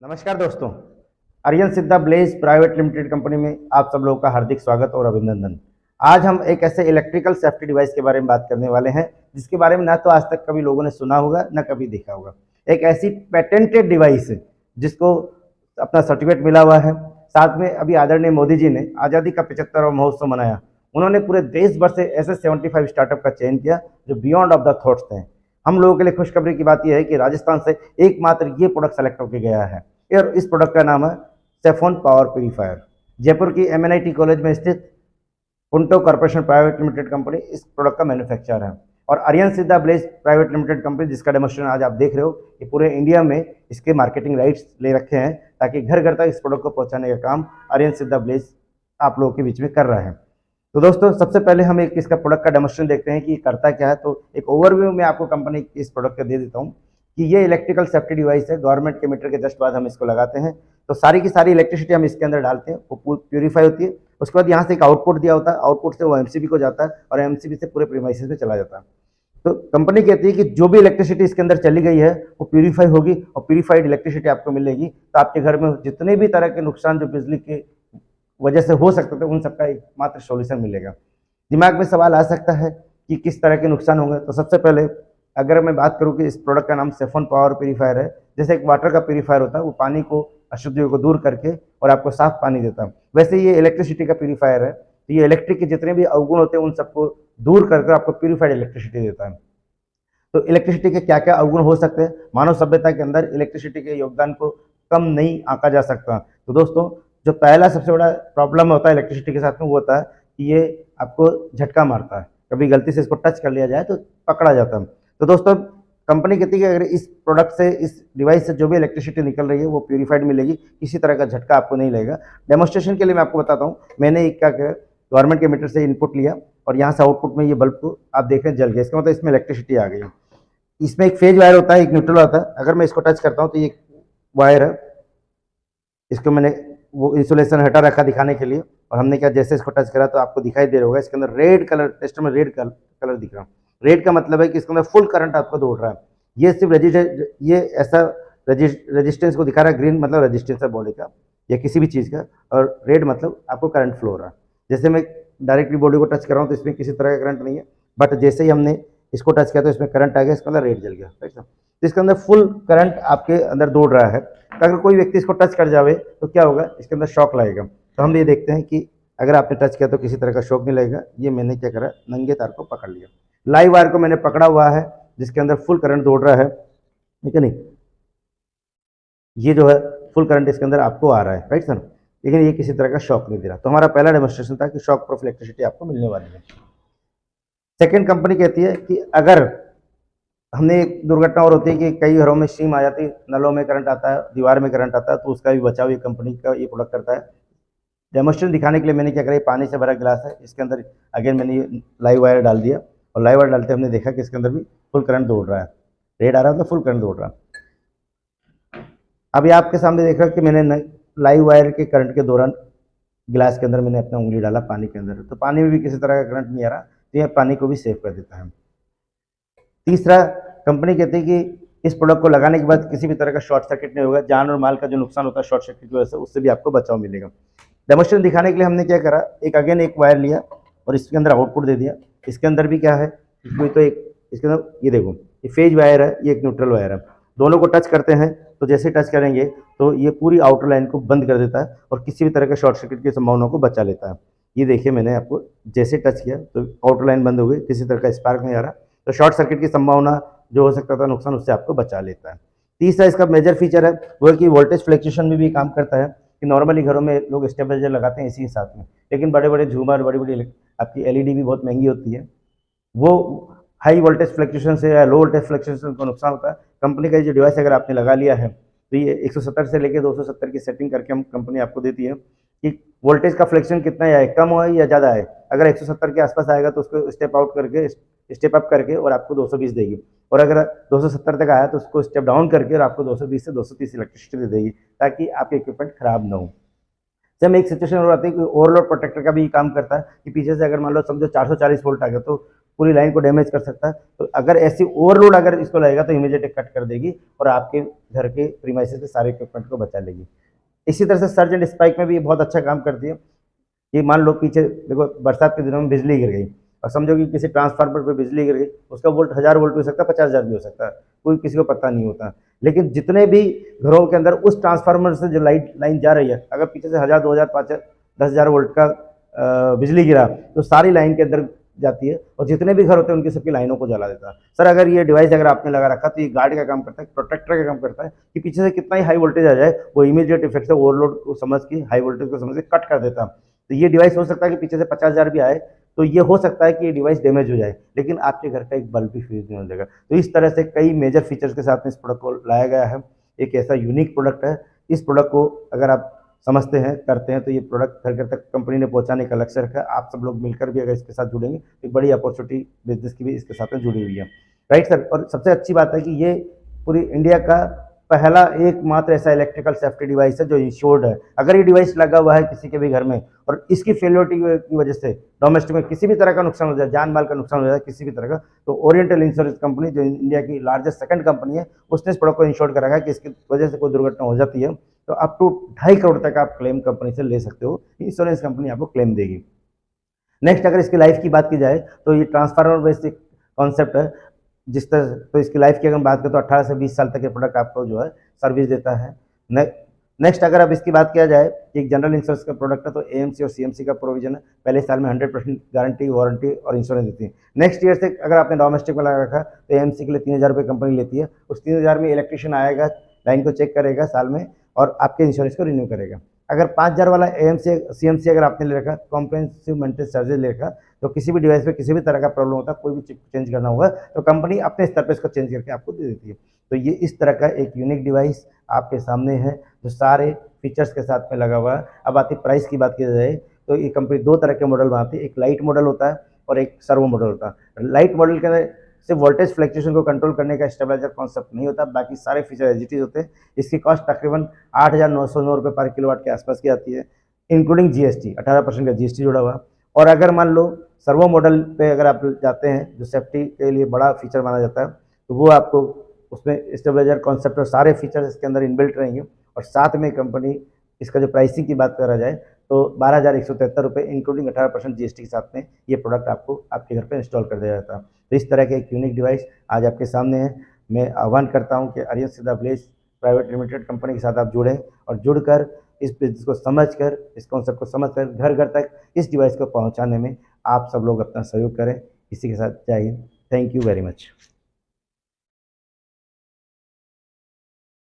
नमस्कार दोस्तों, आर्यन सिद्धा ब्लेज प्राइवेट लिमिटेड कंपनी में आप सब लोगों का हार्दिक स्वागत और अभिनंदन। आज हम एक ऐसे इलेक्ट्रिकल सेफ्टी डिवाइस के बारे में बात करने वाले हैं जिसके बारे में ना तो आज तक कभी लोगों ने सुना होगा ना कभी देखा होगा। एक ऐसी पेटेंटेड डिवाइस है जिसको अपना सर्टिफिकेट मिला हुआ है। साथ में अभी आदरणीय मोदी जी ने आज़ादी का 75वां महोत्सव मनाया। उन्होंने पूरे देश भर से ऐसे 75 स्टार्टअप का चयन किया जो बियॉन्ड ऑफ द थॉट्स थे। हम लोगों के लिए खुशखबरी की बात यह है कि राजस्थान से एकमात्र ये प्रोडक्ट सेलेक्ट होकर गया है और इस प्रोडक्ट का नाम है सेफोन पावर प्यूरीफायर। जयपुर की MNIT कॉलेज में स्थित Punto corporation private limited company इस प्रोडक्ट का मैन्युफैक्चरर है और आर्यन सिद्धा ब्लेज प्राइवेट लिमिटेड कंपनी जिसका डेमोस्ट्रेशन आज आप देख रहे हो कि पूरे इंडिया में इसके मार्केटिंग राइट्स ले रखे हैं ताकि घर घर तक इस प्रोडक्ट को पहुंचाने का काम आर्यन सिद्धा ब्लेज आप लोगों के बीच में कर रहा है। तो दोस्तों, सबसे पहले हम एक इसका प्रोडक्ट का डेमोस्ट्रेशन देखते हैं कि करता क्या है। तो एक ओवरव्यू में आपको कंपनी इस प्रोडक्ट का दे देता हूँ कि ये इलेक्ट्रिकल सेफ्टी डिवाइस है। गवर्नमेंट के मीटर के जस्ट बाद हम इसको लगाते हैं तो सारी की सारी इलेक्ट्रिसिटी हम इसके अंदर डालते हैं, वो प्यूरीफाई होती है। उसके बाद यहाँ से एक आउटपुट दिया होता है, आउटपुट से वो MCB को जाता है और MCB से पूरे प्रीमाइसेस में चला जाता है। तो कंपनी कहती है कि जो भी इलेक्ट्रिसिटी इसके अंदर चली गई है वो प्यूरीफाई होगी और प्यूरीफाइड इलेक्ट्रिसिटी आपको मिलेगी। तो आपके घर में जितने भी तरह के नुकसान जो बिजली की वजह से हो सकते थे उन सबका एकमात्र सॉल्यूशन मिलेगा। दिमाग में सवाल आ सकता है कि किस तरह के नुकसान होंगे। तो सबसे पहले अगर मैं बात करूं कि इस प्रोडक्ट का नाम सेफोन पावर प्यूरीफायर है। जैसे एक वाटर का प्यूरीफायर होता है, वो पानी को अशुद्धियों को दूर करके और आपको साफ पानी देता है, वैसे ये इलेक्ट्रिसिटी का प्यूरीफायर है। तो ये इलेक्ट्रिक के जितने भी अवगुण होते हैं उन सबको दूर करके आपको प्यूरीफाइड इलेक्ट्रिसिटी देता है। तो इलेक्ट्रिसिटी के क्या क्या अवगुण हो सकते हैं, मानव सभ्यता के अंदर इलेक्ट्रिसिटी के योगदान को कम नहीं आंका जा सकता। तो दोस्तों, जो पहला सबसे बड़ा प्रॉब्लम होता है इलेक्ट्रिसिटी के साथ में वो होता है कि ये आपको झटका मारता है। कभी गलती से इसको टच कर लिया जाए तो पकड़ा जाता है। तो दोस्तों, कंपनी कहती है कि अगर इस प्रोडक्ट से, इस डिवाइस से जो भी इलेक्ट्रिसिटी निकल रही है वो प्यूरीफाइड मिलेगी, किसी तरह का झटका आपको नहीं लगेगा। डेमोस्ट्रेशन के लिए मैं आपको बताता हूँ, मैंने एक क्या किया, गवर्नमेंट के मीटर से इनपुट लिया और यहाँ से आउटपुट में ये बल्ब को आप देख रहे हैं जल गया। इसका मतलब इसमें इलेक्ट्रिसिटी आ गई। इसमें एक फेज वायर होता है, एक न्यूट्रल होता है। अगर मैं इसको टच करता हूँ तो ये वायर है, इसको मैंने वो इंसुलेशन हटा रखा दिखाने के लिए। और हमने क्या, जैसे इसको टच करा तो आपको दिखाई दे रहा होगा इसके अंदर रेड कलर, टेस्टर में रेड कलर दिख रहा है। रेड का मतलब है कि इसके अंदर फुल करंट आपको दौड़ रहा है। ये सिर्फ ये ऐसा रेजिस्टेंस को दिखा रहा है। ग्रीन मतलब रेजिस्टेंस है बॉडी का या किसी भी चीज़ का, और रेड मतलब आपको करंट फ्लो हो रहा है। जैसे मैं डायरेक्टली बॉडी को टच कर रहा हूँ तो इसमें किसी तरह का करंट नहीं है, बट जैसे ही हमने इसको टच किया तो इसमें करंट आ गया, इसके अंदर रेड जल गया। राइट, तो इसके अंदर फुल करंट आपके अंदर दौड़ रहा है। तो अगर कोई व्यक्ति इसको टच कर जावे तो क्या होगा, इसके अंदर शॉक लगेगा। तो हम ये देखते हैं कि अगर आपने टच किया तो किसी तरह का शॉक नहीं लगेगा। ये मैंने क्या करा, नंगे तार को पकड़ लिया, लाइव वायर को मैंने पकड़ा हुआ है जिसके अंदर फुल करंट दौड़ रहा है, ठीक है नहीं, ये जो है फुल करंट इसके अंदर आपको आ रहा है। राइट सर, लेकिन ये किसी तरह का शॉक नहीं दे रहा। तो हमारा पहला डेमोस्ट्रेशन था कि शॉक प्रूफ इलेक्ट्रिसिटी आपको मिलने वाली है। सेकेंड, कंपनी कहती है कि अगर हमने एक दुर्घटना और होती है कि कई घरों में स्टीम आ जाती है, नलों में करंट आता है, दीवार में करंट आता है, तो उसका भी बचाव ये कंपनी का ये प्रोडक्ट करता है। डेमोस्ट्रेशन दिखाने के लिए मैंने क्या करा, पानी से भरा गिलास है, इसके अंदर अगेन मैंने ये लाइव वायर डाल दिया और लाइव वायर डालते हमने देखा कि इसके अंदर भी फुल करंट दौड़ रहा है। रेड आ रहा है तो फुल करंट दौड़ रहा है। अभी आपके सामने देख रहा कि मैंने लाइव वायर के करंट के दौरान गिलास के अंदर मैंने अपना उंगली डाला पानी के अंदर, तो पानी में भी किसी तरह का करंट नहीं आ रहा, तो यह पानी को भी सेव कर देता है। तीसरा, कंपनी कहती है कि इस प्रोडक्ट को लगाने के बाद किसी भी तरह का शॉर्ट सर्किट नहीं होगा। जान और माल का जो नुकसान होता है शॉर्ट सर्किट की वजह से, उससे भी आपको बचाव मिलेगा। डेमोस्ट्रेशन दिखाने के लिए हमने क्या करा, एक वायर लिया और इसके अंदर आउटपुट दे दिया। इसके अंदर भी क्या है, इसमें तो एक इसके अंदर ये देखो, ये फेज वायर है, ये एक न्यूट्रल वायर है। दोनों को टच करते हैं तो जैसे टच करेंगे तो ये पूरी आउटर लाइन को बंद कर देता है और किसी भी तरह के शॉर्ट सर्किट की संभावना को बचा लेता है। ये देखिए, मैंने आपको जैसे टच किया तो आउटर लाइन बंद हो गई, किसी तरह का स्पार्क नहीं आ रहा, तो शॉर्ट सर्किट की संभावना जो हो सकता था नुकसान, उससे आपको बचा लेता है। तीसरा इसका मेजर फीचर है वो है कि वोल्टेज फ्लक्चुएशन में भी काम करता है। कि नॉर्मली घरों में लोग स्टेबलाइजर लगाते हैं इसी के साथ में, लेकिन बड़े बड़े झूमर, बड़ी बड़ी आपकी LED भी बहुत महंगी होती है, वो हाई वोल्टेज फ्लक्चुएशन से या लो वोल्टेज फ्लक्चुएशन को नुकसान होता है। कंपनी का जो डिवाइस अगर आपने लगा लिया है तो ये 170 से लेकर 270 की सेटिंग करके हम कंपनी आपको देती है कि वोल्टेज का फ्लक्चुएशन कितना है, कम हो या ज़्यादा है। अगर 170 के आसपास आएगा तो उसको स्टेप आउट करके, स्टेप अप करके और आपको 220 देगी, और अगर 270 तक आया तो उसको स्टेप डाउन करके और आपको 220 से 230 इलेक्ट्रिसिटी दे देगी ताकि आपके इक्विपमेंट खराब ना हो। जब में एक सिचुएशन हो जाती है कि ओवरलोड प्रोटेक्टर का भी काम करता है कि पीछे से अगर मान लो समझो 440 वोल्ट आ गया तो पूरी लाइन को डैमेज कर सकता है। तो अगर ऐसी ओवरलोड अगर इसको लगेगा तो इमीडिएट कट कर देगी और आपके घर के प्रीमाइसेस के सारे इक्विपमेंट को बचा लेगी। इसी तरह से सर्ज एंड स्पाइक में भी ये बहुत अच्छा काम करती है। ये मान लो पीछे देखो बरसात के दिनों में बिजली गिर गई और समझो कि किसी ट्रांसफार्मर पे बिजली गिर गई, उसका वोल्ट 1000 वोल्ट भी हो सकता है, 50,000 भी हो सकता है, कोई किसी को पता नहीं होता। लेकिन जितने भी घरों के अंदर उस ट्रांसफार्मर से जो लाइन जा रही है, अगर पीछे से 1000 2000 5000 10,000 वोल्ट का बिजली गिरा तो सारी लाइन के अंदर जाती है और जितने भी घर होते हैं उनकी सबकी लाइनों को जला देता है। सर अगर ये डिवाइस अगर आपने लगा रखा तो ये गार्ड का काम करता है, प्रोटेक्टर का काम करता है कि पीछे से कितना ही हाई वोल्टेज आ जाए वो इमीडिएट इफेक्ट से ओवरलोड को समझ के हाई वोल्टेज को समझ के कट कर देता है। तो ये डिवाइस हो सकता है कि पीछे से 50,000 भी आए तो ये हो सकता है कि ये डिवाइस डैमेज हो जाए, लेकिन आपके घर का एक बल्ब भी फ्यूज नहीं हो जाएगा। तो इस तरह से कई मेजर फीचर्स के साथ में इस प्रोडक्ट को लाया गया है। एक ऐसा यूनिक प्रोडक्ट है, इस प्रोडक्ट को अगर आप समझते हैं करते हैं तो ये प्रोडक्ट घर घर तक कंपनी ने पहुंचाने का लक्ष्य रखा है। आप सब लोग मिलकर भी अगर इसके साथ जुड़ेंगे तो एक बड़ी अपॉर्चुनिटी बिजनेस की भी इसके साथ में जुड़ी हुई है। राइट सर, और सबसे अच्छी बात है कि ये पूरी इंडिया का पहला एकमात्र ऐसा इलेक्ट्रिकल सेफ्टी डिवाइस है जो इंश्योर्ड है। अगर ये डिवाइस लगा हुआ है किसी के भी घर में और इसकी फेलियोरिटी की वजह से डोमेस्टिक में किसी भी तरह का नुकसान हो जाए, जान माल का नुकसान हो जाए किसी भी तरह का, तो ओरिएंटल इंश्योरेंस कंपनी जो इंडिया की लार्जेस्ट सेकंड कंपनी है उसने इस प्रोडक्ट को इंश्योर करा है कि इसकी वजह से कोई दुर्घटना हो जाती है तो अप टू 2.5 करोड़ तक आप क्लेम कंपनी से ले सकते हो, इंश्योरेंस कंपनी आपको क्लेम देगी। नेक्स्ट अगर इसकी लाइफ की बात की जाए तो ये ट्रांसफार्मर बेस्ड कॉन्सेप्ट है, जिस तरह तो इसकी लाइफ की अगर बात करें तो 18 से 20 साल तक ये प्रोडक्ट आपको जो है सर्विस देता है। नेक्स्ट अगर अब इसकी बात किया जाए, एक जनरल इंश्योरेंस का प्रोडक्ट है तो एएमसी और सीएमसी का प्रोविजन है, पहले साल में 100% गारंटी वारंटी और इंश्योरेंस देती है। नेक्स्ट ईयर से अगर आपने डोमेस्टिक में लगा रखा तो एएमसी के लिए 3,000 रुपये कंपनी लेती है, उस 3,000 में इलेक्ट्रिशियन आएगा, लाइन को चेक करेगा साल में और आपके इंश्योरेंस को रिन्यू करेगा। अगर 5,000 वाला एएमसी सीएमसी अगर आपने ले रखा, कॉम्प्रिहेंसिव मेंटेनेंस चार्जेस ले रखा, तो किसी भी डिवाइस पे किसी भी तरह का प्रॉब्लम होता है, कोई भी चिप चेंज करना होगा तो कंपनी अपने स्तर पे इसको चेंज करके आपको दे देती है। तो ये इस तरह का एक यूनिक डिवाइस आपके सामने है जो सारे फीचर्स के साथ में लगा हुआ है। अब आती प्राइस की बात की जाए तो ये कंपनी 2 तरह के मॉडल बनाती है, एक लाइट मॉडल होता है और एक सर्वो मॉडल होता है। लाइट मॉडल के अंदर सिर्फ वोल्टेज फ्लक्चुएशन को कंट्रोल करने का स्टेबलाइजर कॉन्सेप्ट नहीं होता, बाकी सारे फीचर एजिटीज होते हैं। इसकी कॉस्ट तकरीबन 8,909 रुपये पर किलोवाट के आसपास की आती है, इंक्लूडिंग जीएसटी, 18% का जीएसटी जुड़ा हुआ। और अगर मान लो सर्वो मॉडल पे अगर आप जाते हैं जो सेफ्टी के लिए बड़ा फीचर माना जाता है तो वो आपको उसमें स्टेबलाइजर कॉन्सेप्ट और सारे फीचर्स इसके अंदर इनबिल्ट रहेंगे। और साथ में कंपनी इसका जो प्राइसिंग की बात करा जाए तो 12,173 रुपये इंक्लूडिंग 18% जीएसटी के साथ में ये प्रोडक्ट आपको आपके घर पर इंस्टॉल कर दिया जाता है। तो इस तरह के एक यूनिक डिवाइस आज आपके सामने है। मैं आह्वान करता हूँ कि आर्यन सिद्धा ब्लेज प्राइवेट लिमिटेड कंपनी के साथ आप जुड़ें और जुड़कर इस बिजनेस को समझकर, इस कॉन्सेप्ट को समझकर घर घर तक इस डिवाइस को पहुंचाने में आप सब लोग अपना सहयोग करें। इसी के साथ जय Hind, thank you very much.